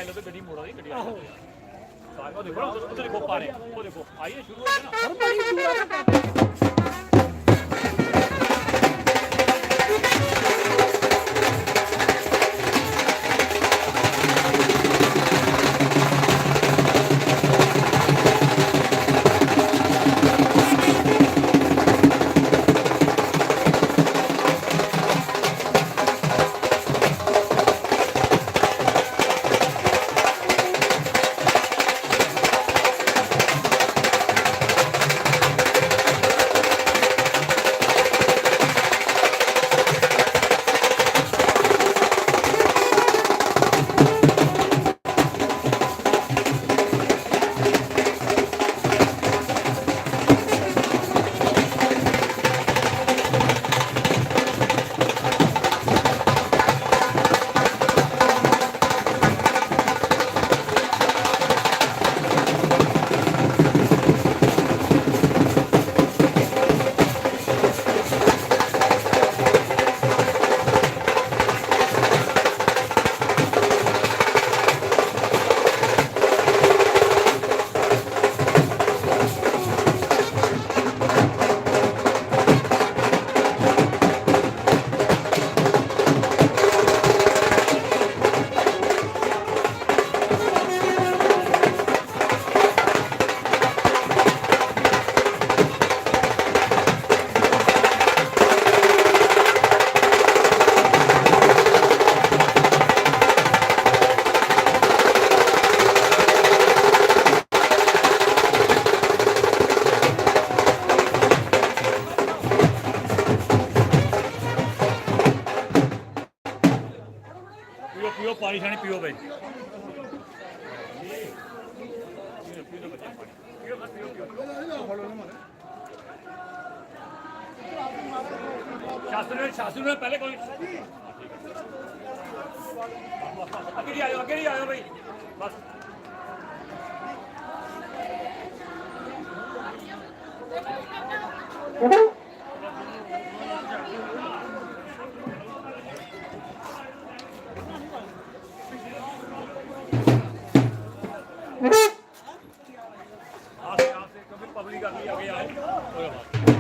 Line लो तो गड्डी मोड़ा दी गड्डी आहो वो देखो उधर देखो पानी वो देखो आइए शुरू हो गया ना हर बड़ी दूर पानी शानी पियो भाई शास्त्री में पहले कोई अकेले ही आयो भाई बस पब्लिक आगे आए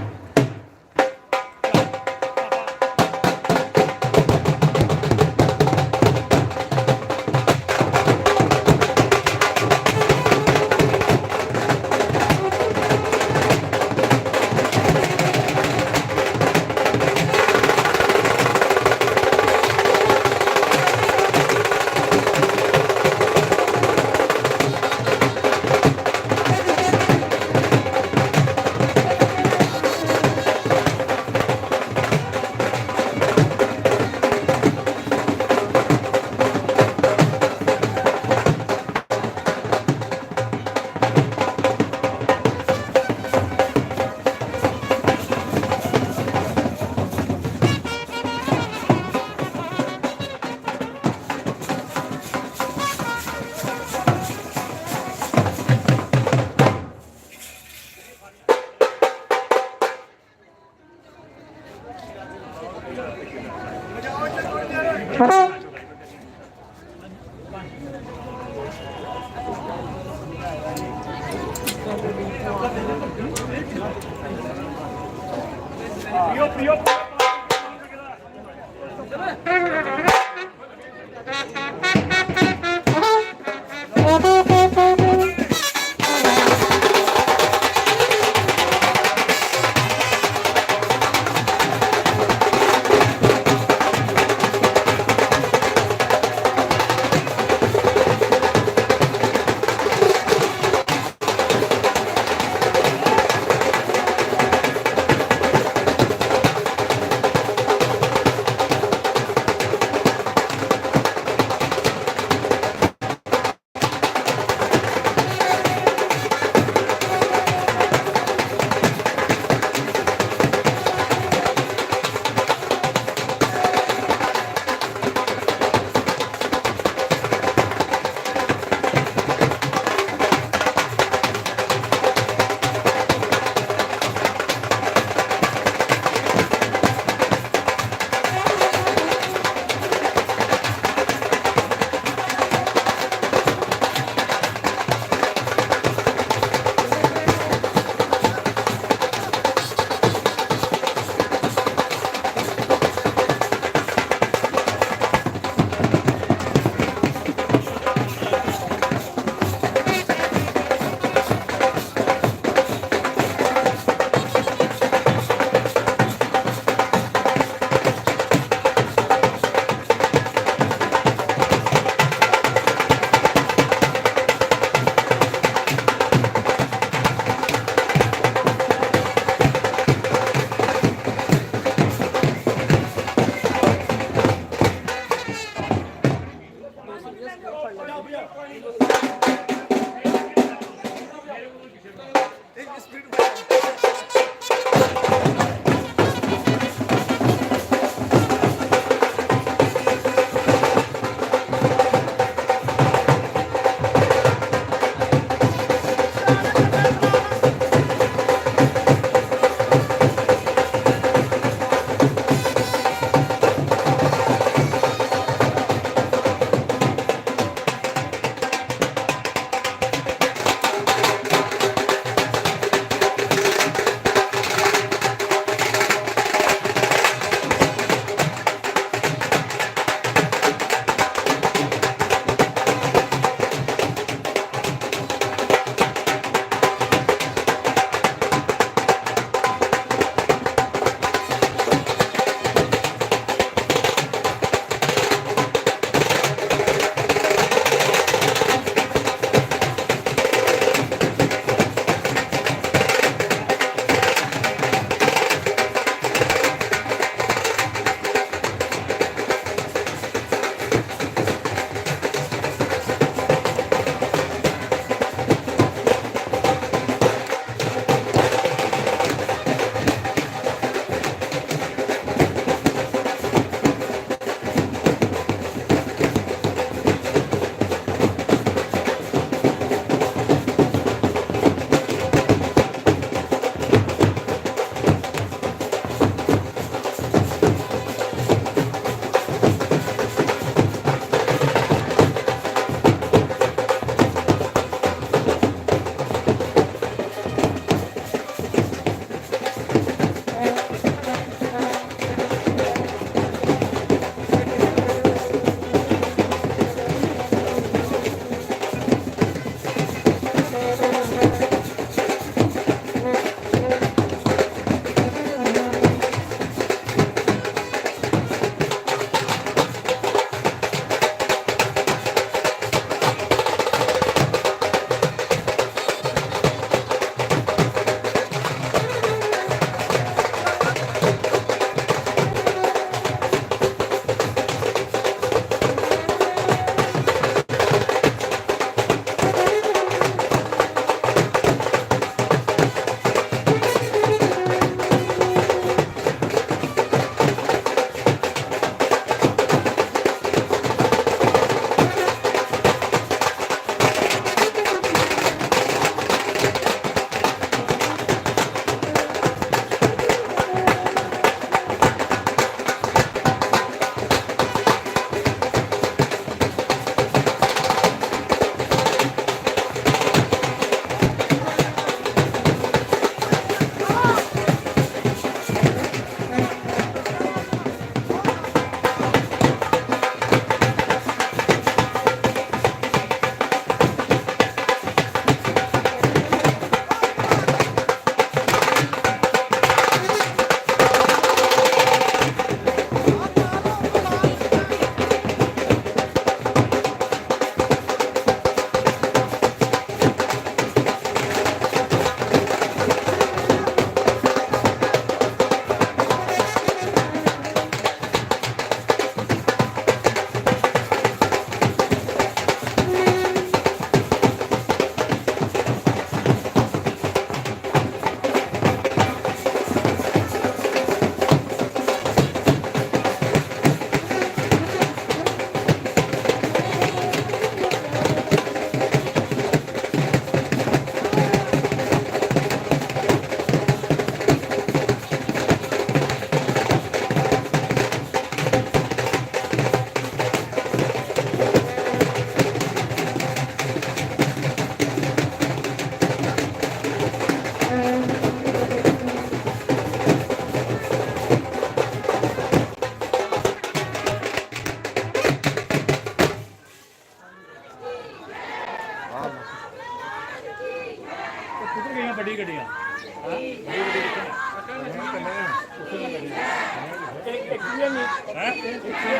ਵੱਡੀ ਗੱਡੀਆਂ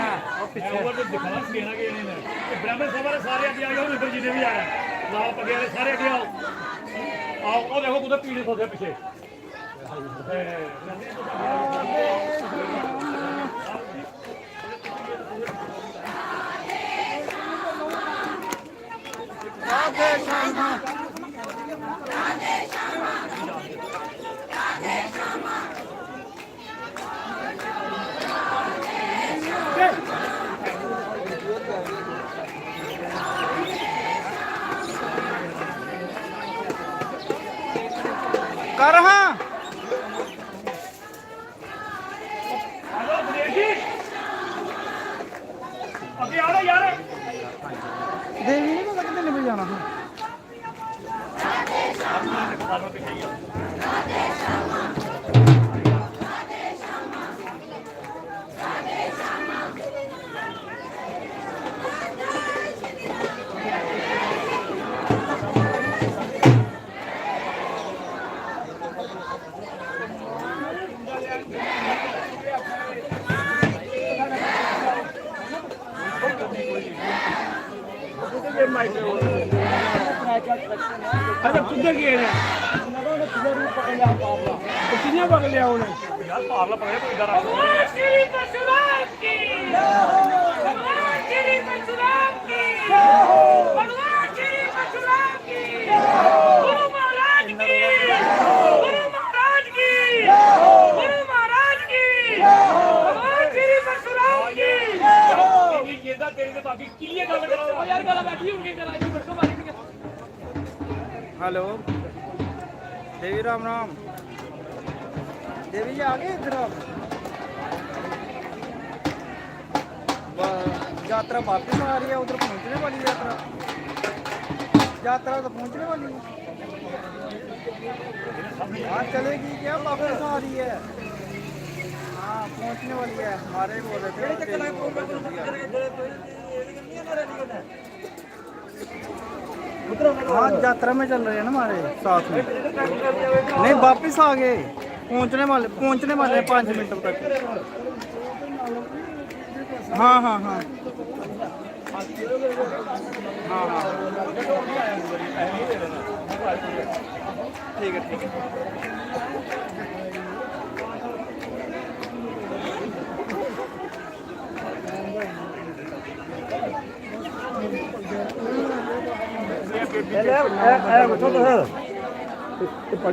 ਹਾਂ ਬ੍ਰਾਹਮਣ ਸਭਾ ਸਾਰੇ ਅੱਗੇ ਆ ਜਾਓ ਨਗਰ ਜੀ ਦੇ ਵੀ ਆ ਲਾਲ ਪੱਗੇ ਵਾਲੇ ਸਾਰੇ ਅੱਗੇ ਆਓ ਆਓ ਉਹ ਦੇਖੋ ਕੁੱਤੇ ਪੀਲੇ ਸੋਦੇ ਪਿੱਛੇ ਕਰ ਹਾਂ हेलो दिनेश जी अभी आ रहे यार ਦੇਵੀ ਨੇ ਪਤਾ ਕਿੰਨੇ ਵਜੇ ਜਾਣਾ ਹੁਣ अच्छा किधर गए हैं कितने पकड़ लिया उन्हें यार पार्ला पकड़े कोई इधर आ श्री परशुराम की भगवान श्री परशुराम की भगवान श्री परशुराम की गुरु महाराज की गुरु महाराज की गुरु महाराज की भगवान श्री परशुराम की ये दा तेरे से बाकी किलिए गल करो यार गल बैठी उनके करा जी बरको मारी हेलो देवी राम राम देवी जी आ गए इधर आप यात्रा वापस आ रही है उधर पहुंचने वाली यात्रा यात्रा तो पहुंचने वाली है हाँ चलेगी क्या वापस आ रही है हाँ पहुंचने वाली है हमारे बोल रहे थे हाँ यात्रा में चल रहे हैं ना हमारे साथ में नहीं वापस आ गए पहुंचने वाले हैं 5 मिनट तक हाँ हाँ हाँ हाँ हाँ ठीक है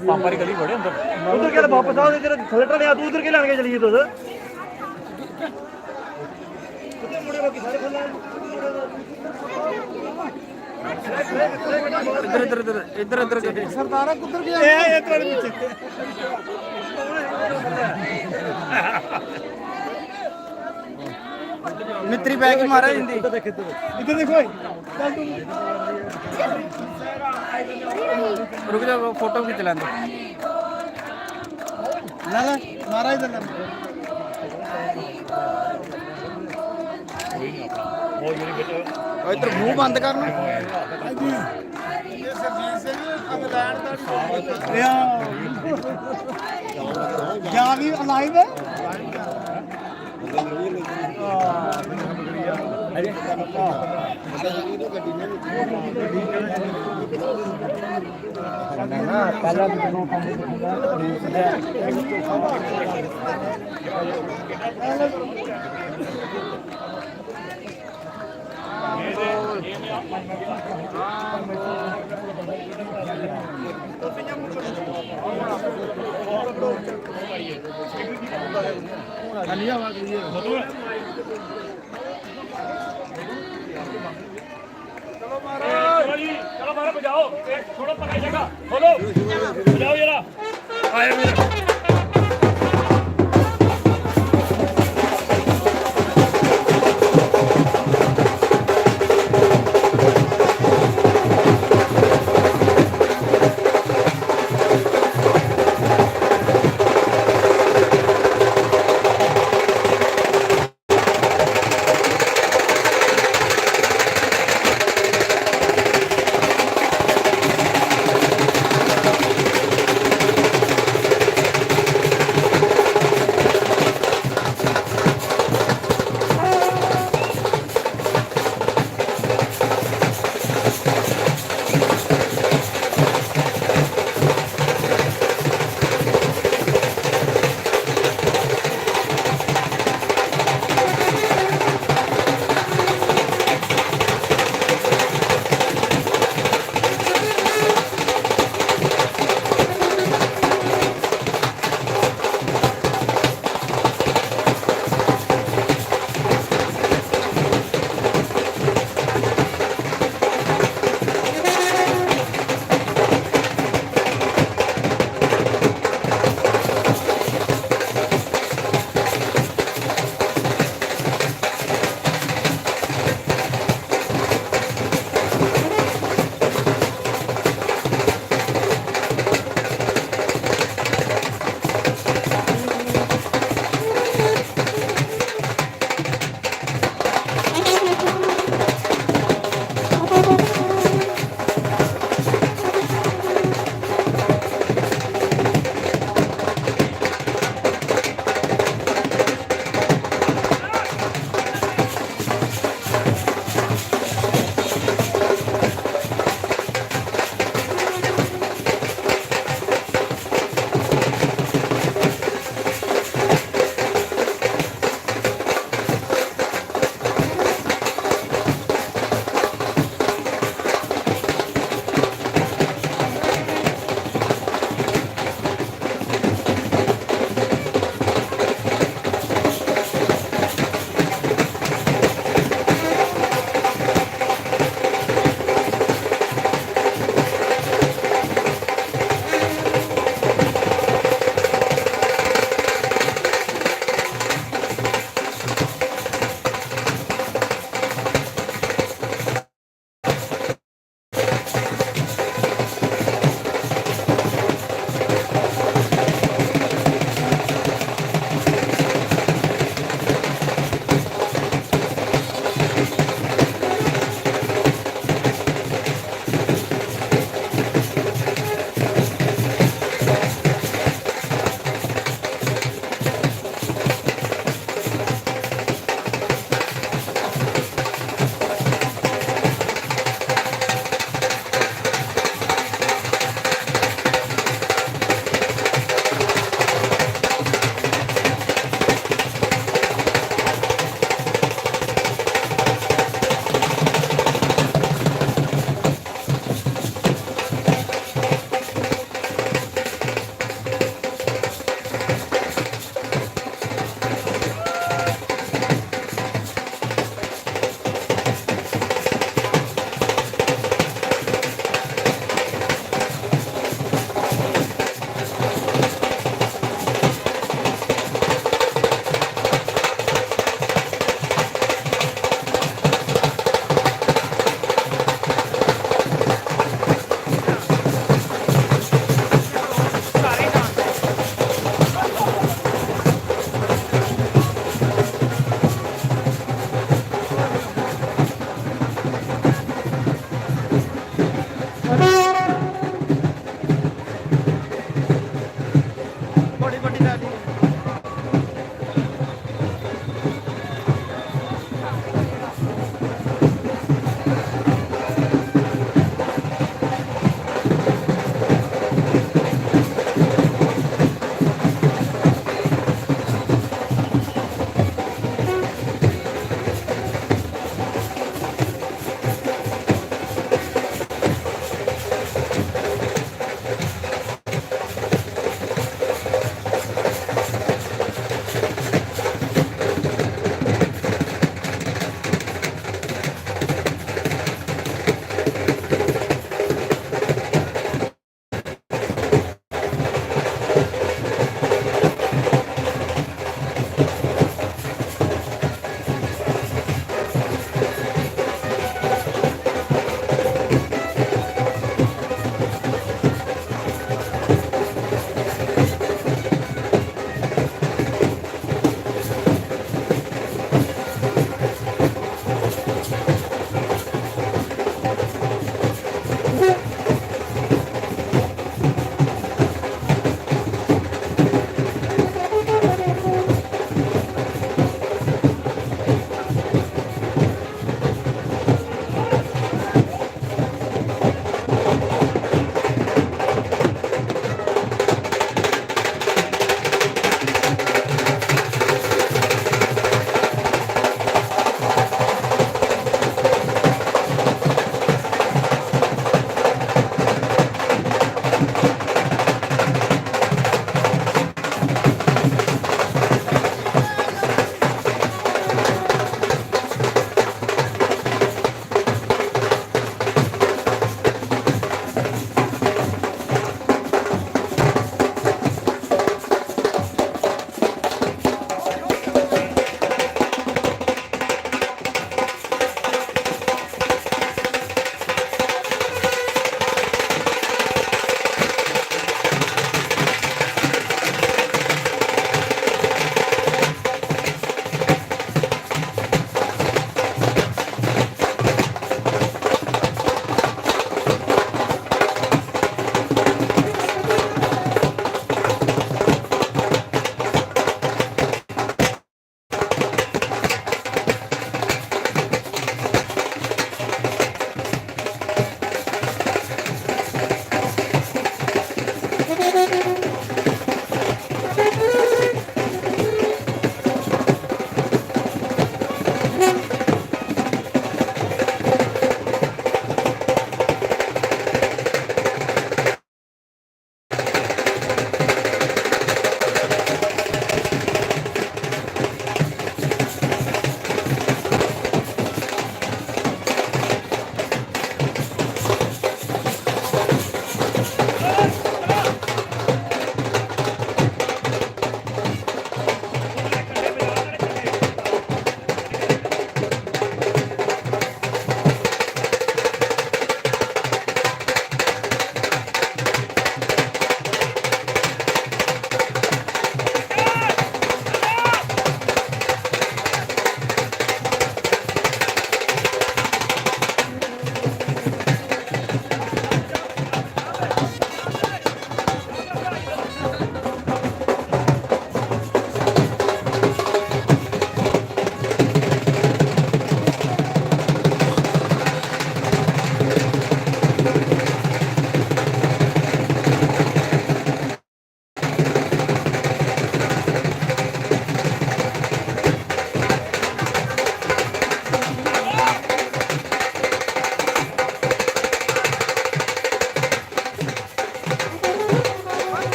पापा की गली बड़े अंदर उधर क्या वापस आओ इधर थलटा ले तू उधर के लाने के चलिए तुस इधर सरदारा कुधर गया मित्री बैग मारा हिंदी इधर देखो रुक जाओ फोटो खींच लेंगे ना मारा इधर इधर मुंह बंद करना जा भी लाइव है चलो मारो बजाओ थोड़ा पकाई जगह बोलो बजाओ जरा आया मेरा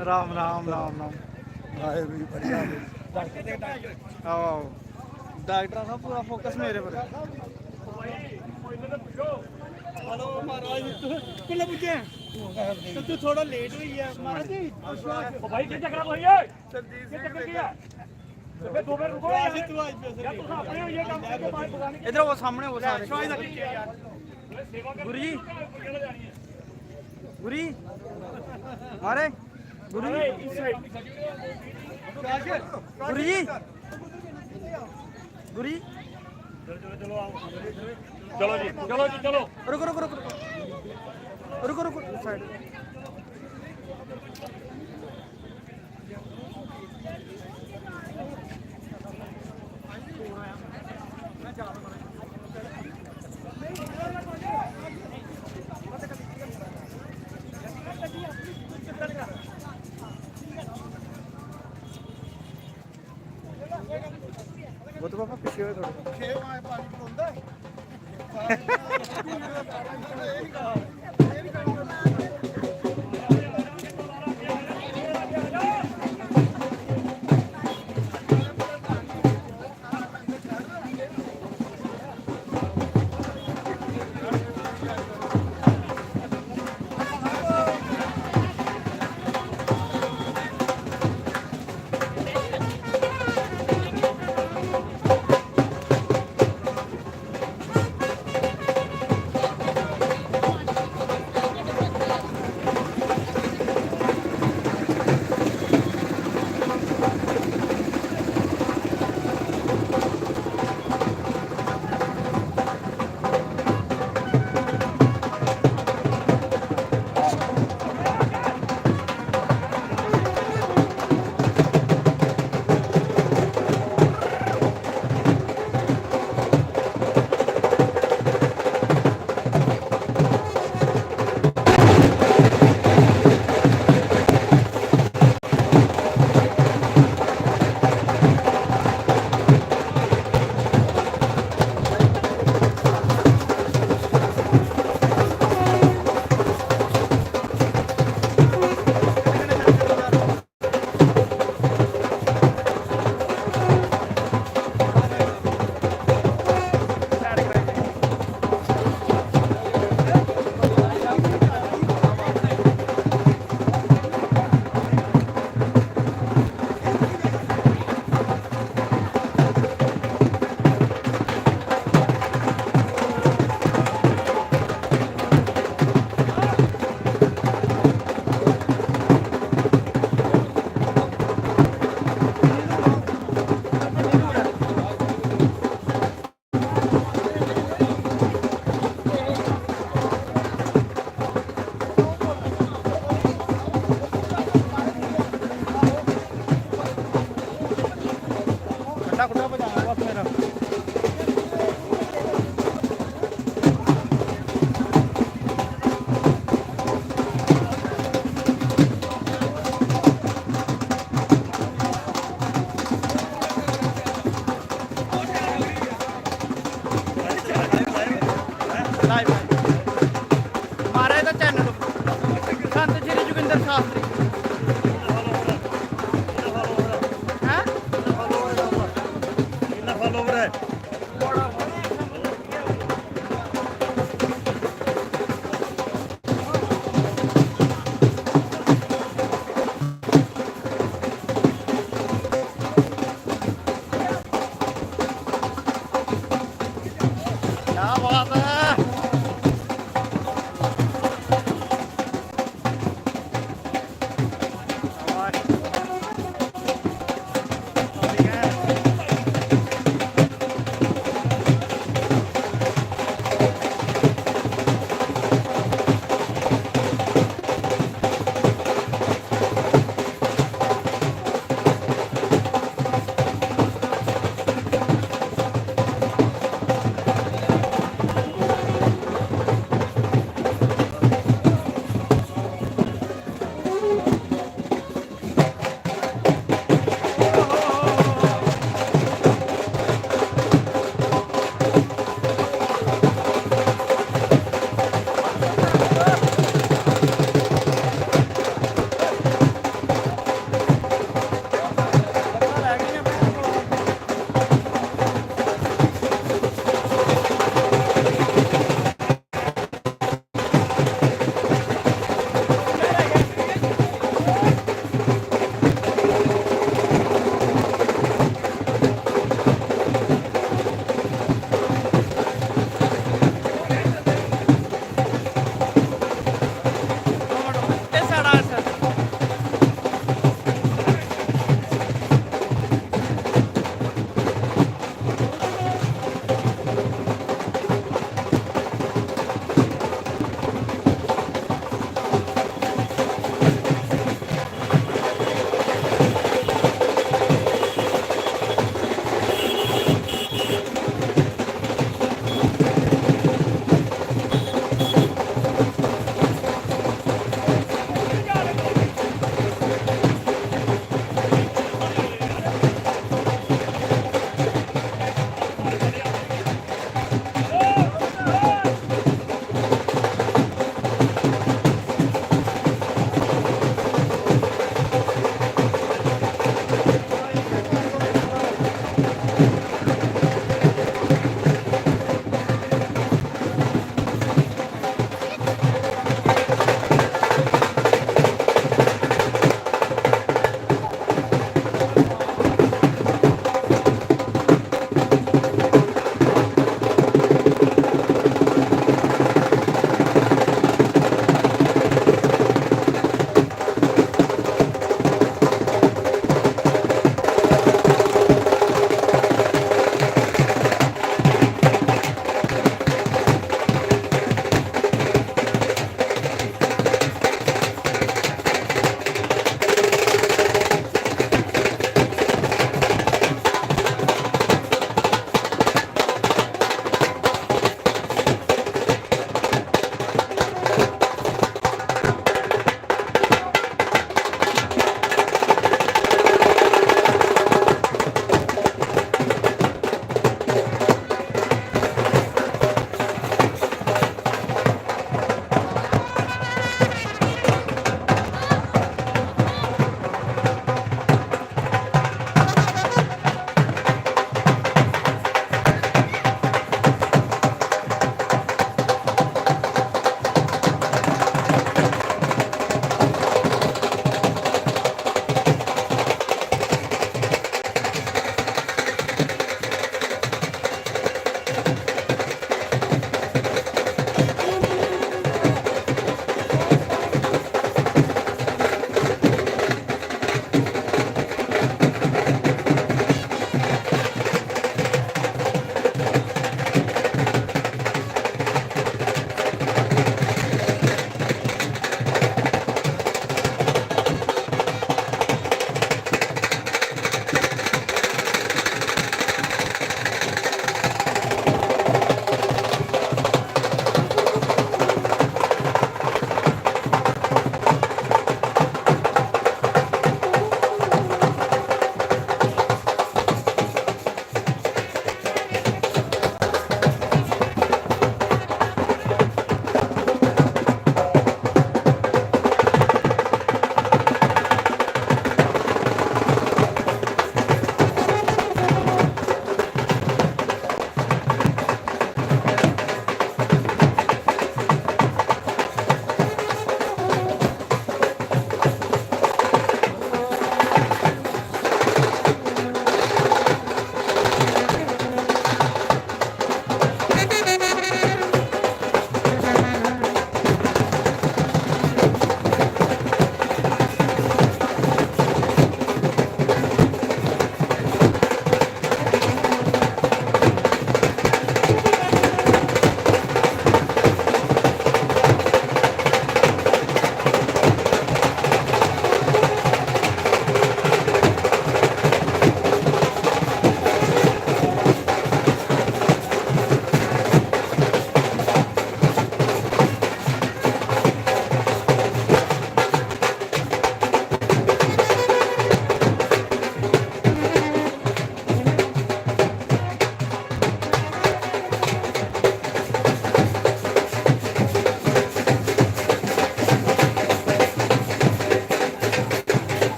ਰਾਮ ਰਾਮ ਰਾਮ ਰਾਮ ਆਏ ਵੀ ਬੜੀਆ ਆਓ ਡਾਕਟਰ ਦਾ ਪੂਰਾ ਫੋਕਸ ਮੇਰੇ ਪਰ ਹਲੋ ਮਹਾਰਾਜ ਕਿੱਲੇ ਪੁੱਜੇ ਤੂੰ ਥੋੜਾ ਲੇਟ ਹੋਈ ਹੈ ਮਹਾਰਾਜ ਜੀ ਉਹ ਭਾਈ ਕੀ ਚੱਕਰ ਹੋਈ ਓਏ ਸਰਜੀਤ ਕੀ ਚੱਕਰ ਕੀ ਆ ਤੇ ਫਿਰ 2 ਮਿੰਟ ਰੁਕੋ ਯਾਰ ਤੂੰ ਅੱਜ ਪੈਸੇ ਯਾਰ ਤੁਸੀਂ ਆਪਣੇ ਹੋਈਏ ਕੰਮ ਕਰਕੇ ਬਾਅਦ ਪਕਾਣੀ ਇਧਰ ਉਹ ਸਾਹਮਣੇ ਉਹ ਸਾਰੇ ਸੇਵਾ ਕਰ ਗੁਰੂ ਜੀ ਕਿਹੜਾ ਜਾਣੀ ਹੈ ਗੁਰੂ ਜੀ ਮਾਰੇ ਗੁਰੂ ਅਰੇ ਜੀ ਇਸ ਸਾਈਡ ਗੁਰੂ ਜੀ ਗੁਰੂ ਜੀ ਚਲੋ ਆਓ ਚਲੋ ਜੀ ਚਲੋ ਰੁਕੋ ਰੁਕੋ ਰੁਕੋ ਰੁਕੋ ਰੁਕੋ ਸਾਈਡ वो तो पापा पीछे हुए थोड़े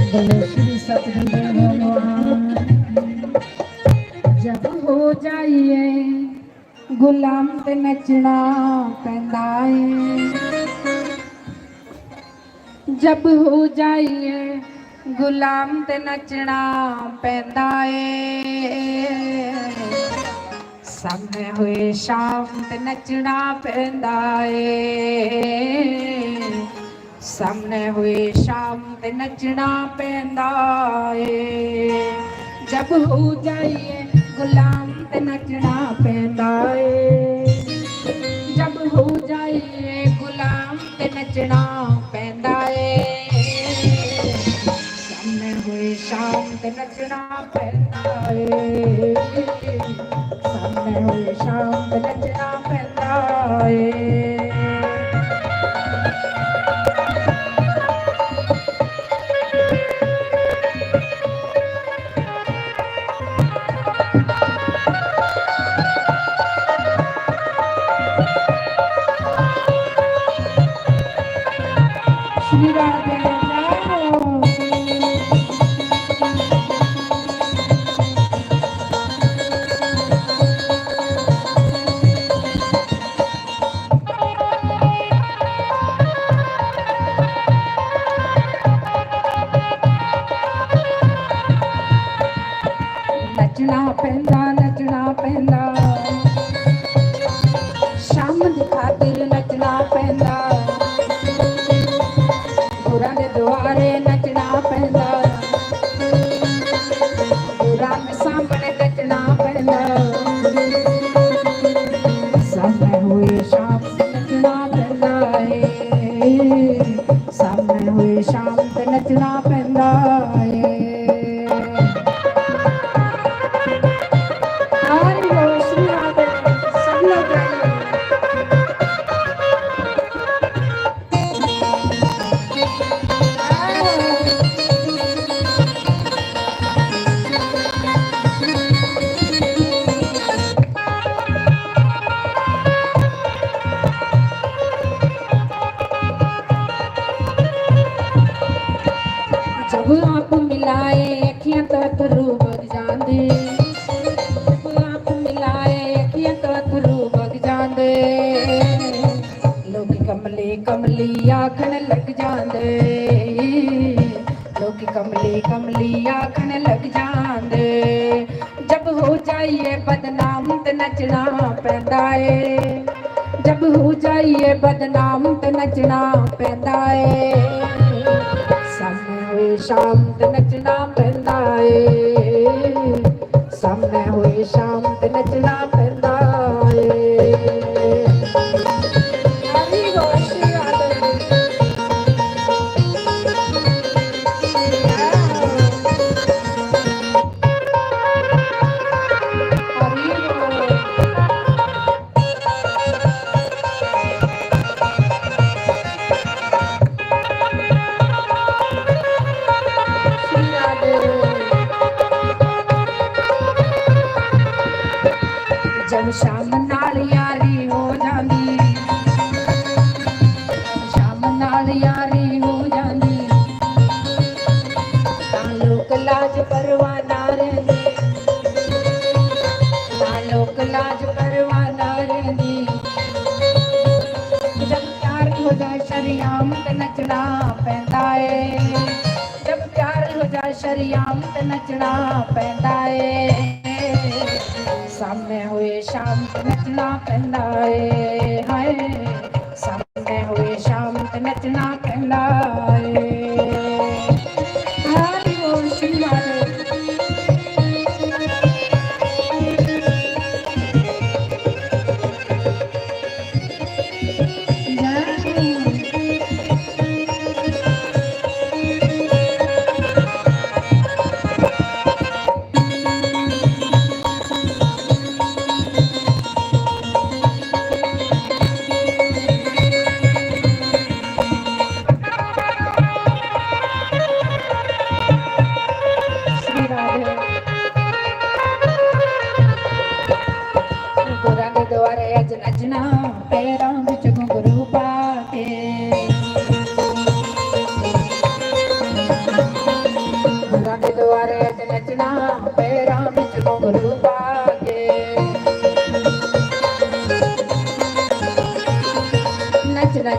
बोले श्री सतगुरु भगवान। जब हो जाइए गुलाम ते नचना पैंदा है। जब हो जाइए गुलाम ते नचना पैंदा है। सामने हुए शाम ते नचना पैंदा है। सामने हुए शाम ते नचना पैंदा है। जब हो जाइए गुलाम ते नचना पैंदा है। जब हो जाइए गुलाम ते नचना पैंदा है। सामने हुए शाम ते नचना पैंदा है। सामने हुए शाम ते नचना पैंदा है। श्री राधे जाओ। नचना पैंदा नचना पैंदा। शाम दी खातिर नचना पैंदा। गुरां दे दुआरे नचना पैंदा। गुरां दे सामने नचना पैंदा। सामने हुए शाम ते नचना पैंदा है। सामने हुए शाम ते नचना पैंदा है। हरि बोल श्री राधे। सब लोग गाइए। जब आप मिलाए अखियां तो अथरू बग जांदे। जब आप मिलाए अखियां तो अथरू बग जांदे। लोग कमली कमली आखन लग जांदे। लोग कमली कमली आखन लग जांदे। जब हो जाइए बदनाम ते नचना पैंदा है। जब हो जाइए बदनाम ते नचना पैंदा है। सामने हुए शाम ते नचना पैंदा है। सामने हुए शाम ते नचना पैंदा है। हरि बोल श्री राधे। हरि बोल। श्री राधे। जब शाम नाल यारी हो जांदी। शाम नाल यारी हो जांदी। तां लोक लाज परवाह ना रहिंदी। तां लोक लाज परवाह ना रहिंदी। जब प्यार हो जाए शरियाम ते नचना पैंदा है। जब प्यार हो जाए शरियाम ते नचना पैंदा है। सामने हुए शाम ते नचना पैंदा है। हाय सामने हुए शाम ते नचना पैंदा है। हरि बोल श्री राधे।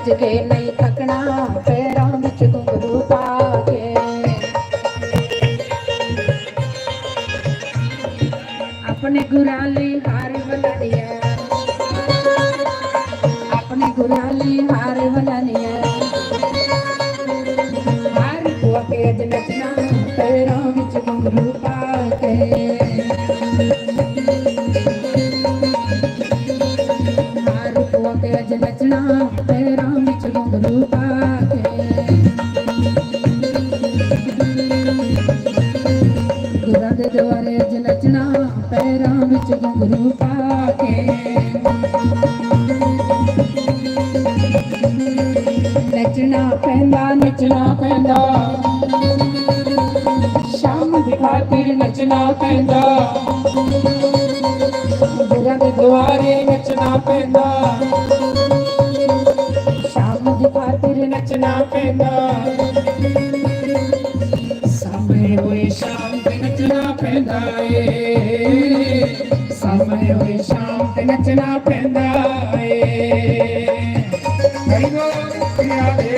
ਨੱਚ ਕੇ ਨਹੀਂ ਥੱਕਣਾ ਪੈਰਾਂ ਵਿੱਚ ਘੁੰਗਰੂ ਪਾ ਕੇ अपने गुराली हार बनानिया अपने गुराली हार बनानिया हार को के अज नचना पैरों विच घुंघरू पा के हार को के अज नचना पैरों विच घुंघरू पा के गुरा दे द्वारे अज नचना पैरां विच घुंघरू पा के नचना पैंदा शाम दी खातिर नचना पैंदा गुरा दे द्वारे नचना पैंदा शाम दी खातिर नचना पैंदा सामने होए शाम ते नचना पैंदा ए सामने होए शाम ते नचना पैंदा ए कईनो पिया दे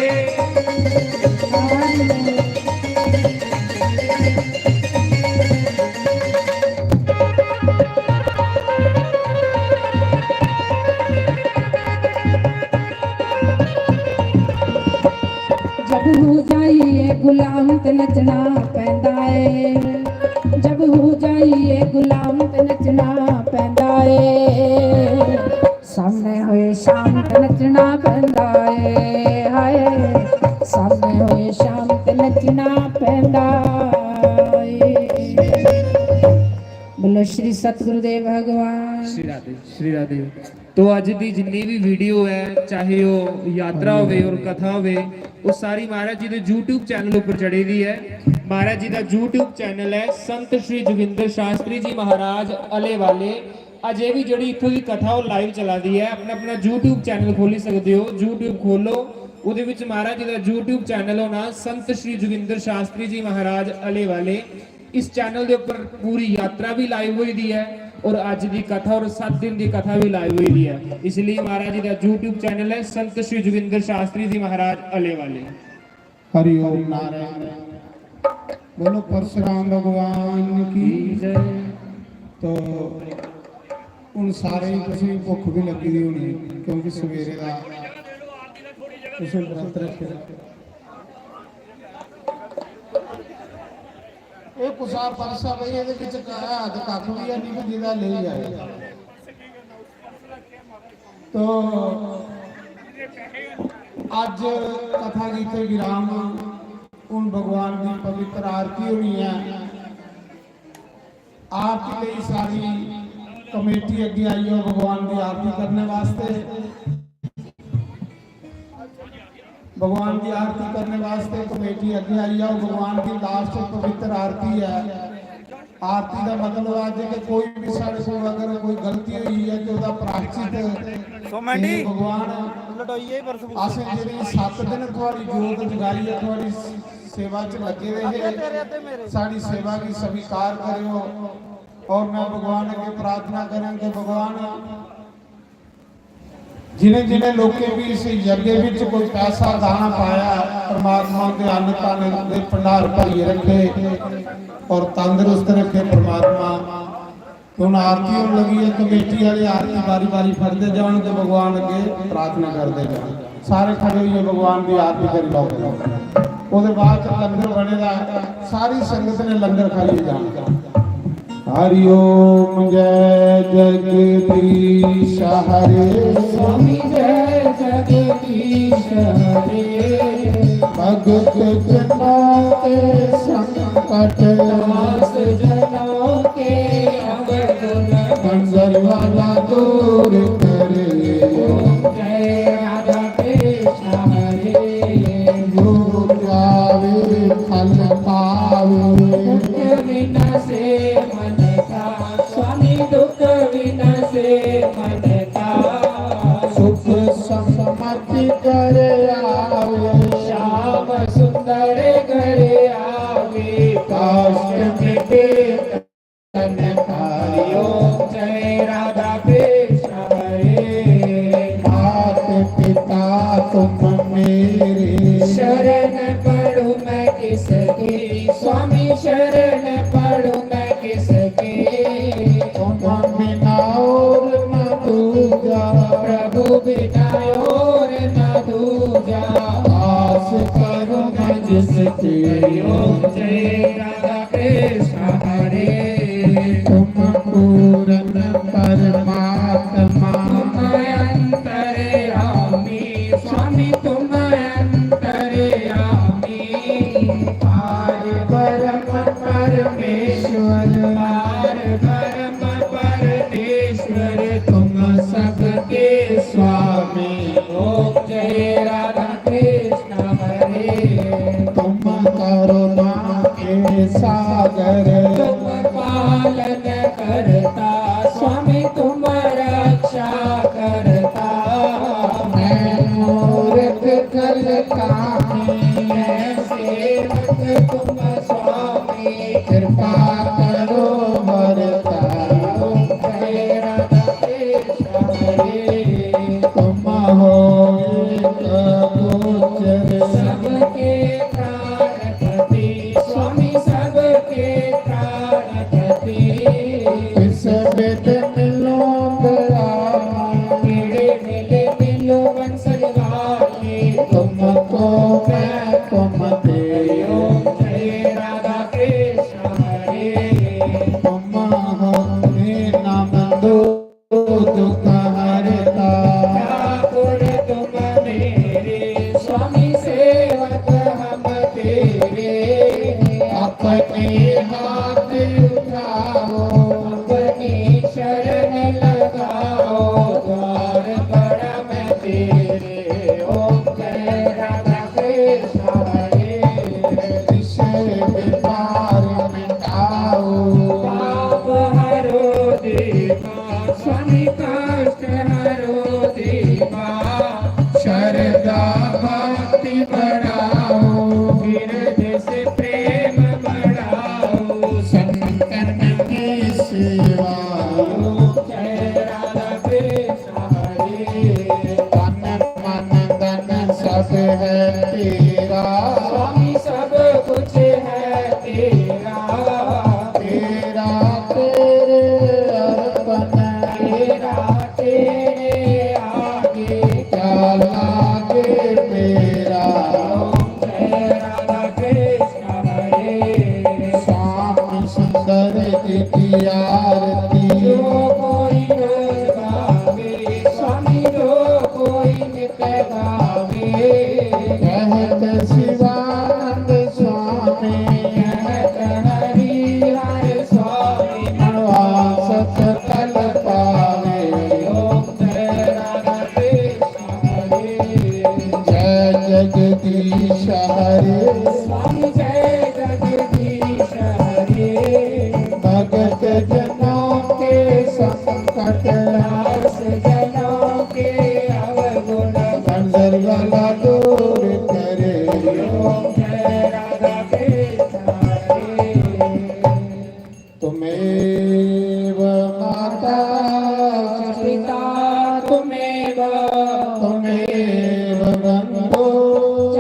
जब हो जाइए गुलाम ते नचना पैंदा ए जब हो जाइए गुलाम ते नचना पैंदा ए सामने होए शाम ते नचना पैंदा ए हाय सामने होए शाम ते नचना पैंदा ए बोलो श्री सतगुरुदेव भगवान श्री राधे तो अज की जिन्नी भी वीडियो है चाहे वो यात्रा होवे और कथा होवे वो सारी महाराज जी के YouTube चैनल ऊपर चढ़ी हुई है। महाराज जी का YouTube चैनल है संत श्री जोगिंदर शास्त्री जी महाराज अले वाले। अजे भी जी इतों की कथा वो लाइव चला दी है। अपना अपना YouTube चैनल खोली सकते हो, YouTube खोलो उहदे विच महाराज जी का YouTube चैनल होना संत श्री जोगिंदर शास्त्री जी महाराज अले वाले। इस चैनल के ऊपर पूरी यात्रा भी लाइव हुई दी है और अज की कथा और 7 दिन की कथा भी लाइव हुई है। इसलिए महाराज जी का YouTube चैनल है संत श्री जोगिंदर शास्त्री जी महाराज अले वाले। हरि ओम नारायण बोलो परशुराम भगवान की जय। तो उन सारे ही भुख भी लगी दी होनी क्योंकि सवेरे का व्रत रखे ਇਹ ਕੁਸਾ ਪਰਸਾ ਬਈ ਇਹਦੇ ਵਿੱਚ ਹੱਥ ਕੱਖ ਵੀ ਨਹੀਂ ਕਿ ਜਿਹਦਾ ਲੈ ਜਾਏ। तो ਅੱਜ ਕਥਾ ਕੀਤੇ ਵਿਰਾਮ उन भगवान की पवित्र आरती होनी है। आरती ਲਈ सारी कमेटी अगे आई है भगवान की आरती करने वास्ते। भगवान की आरती करने वास्ते कमेटी अगे आई है। भगवान की लास्ट पवित्र आरती है। आरती का मतलब आज कि कोई भी साढ़े को अगर कोई गलती हुई है तो उसका प्रायश्चित भगवान असें जी 7 दिन थोड़ी जोत जगाई है थोड़ी सेवा च लगे रहे। साड़ी सेवा की स्वीकार करो और मैं भगवान अगे प्रार्थना करें कि भगवान जिन्हें जिन्हें लोग भी इस यज्ञ में कोई पैसा दाना पाया परमात्मा के अन्न पाने के भंडार भरिए रखे और तंदुरुस्त रखे परमात्मा। तो उन आरती होने लगी है कमेटी वाले आरती बारी बारी फटते जान के भगवान अगे प्रार्थना करते जाए। सारे खड़े हुए भगवान की आरती करी लो। उसके बाद लंगर बनेगा सारी संगत ने लंगर खाई जाएगा। हरि ओम जय जगदीश हरे स्वामी जय जगदीश हरे भगत जनों के संकट नाश जनों के अवगुण मंगल वाला दूर करे। जय राधा कृष्ण हरे जो जावे फल पावे दुख विनाशे मन का स्वामी दुख विनाशे मन का सुख समति करे आवे श्याम सुंदर घर आवे काष्ट मिटे तन हरिओ जय राधा कृष्ण हरे मात पिता तुम मेरे शरण पढ़ूं मैं किसकी स्वामी शरण पढ़ूं मैं किसकी तुम बिना और न दूजा प्रभु बिना और न दूजा आस करूं मैं जिसकी ओम जय राधा कृष्ण हरे तुम पूर्ण परमात्मा तुम अंतर्यामी स्वामी तुम अंतर्यामी पार ब्रह्म परमेश्वर पार ब्रह्म परमेश्वर तुम सबके स्वामी ओम जय राधा कृष्ण हरे तुम करुणा के सागर तुम पालन करता स्वामी तुम रक्षा करता मैं मूर्ख कल कामी मैं सेवक तुम स्वामी कृपा करो वरता ओम जय राधा कृष्ण हरे तुम हो एक गोचर सबके प्राणपति स्वामी सबके प्राणपति इस बिद मिलो दया मेरे मिले मिलो बंसल वाले तुमको मैं तुम दे ओम जय राधा कृष्ण हरे तुम हो नाम दो दुख हरता ठाकुर तुम मेरे स्वामी सेवक हम तेरे अपने हाथ उठाओ अपनी शरण लगाओ द्वार बड़ा मैं तेरे ओम जय राधा कृष्ण हरे विषय विकार मिटाओ पाप हरो देवा स्वामी कष्ट हरो देवा शरदा भक्ति बढ़ाओ हृदय से प्रेम बढ़ाओ संतन की सेवा ओम जय राधा कृष्ण हरे तन मन धन सब है तेरा स्वामी सब कुछ है तेरा तेरा तेरे अर्पण तेरा तेरे आगे क्या लागे मेरा ओम जय राधा कृष्ण हरे स्वामी सुंदर की आरती जो कोई रोज गावे स्वामी जो कोई नित्य गावे कहत शिवानंद स्वामी कहत हरि हर स्वामी मनवासत कल पावे ओम जय राधा कृष्ण हरे जय जगदीश हरे स्वामी जय जगदीश हरे भगत जनों के संकट दास जनों के अवगुण मंजर वाला दूर करे ओम जय राधा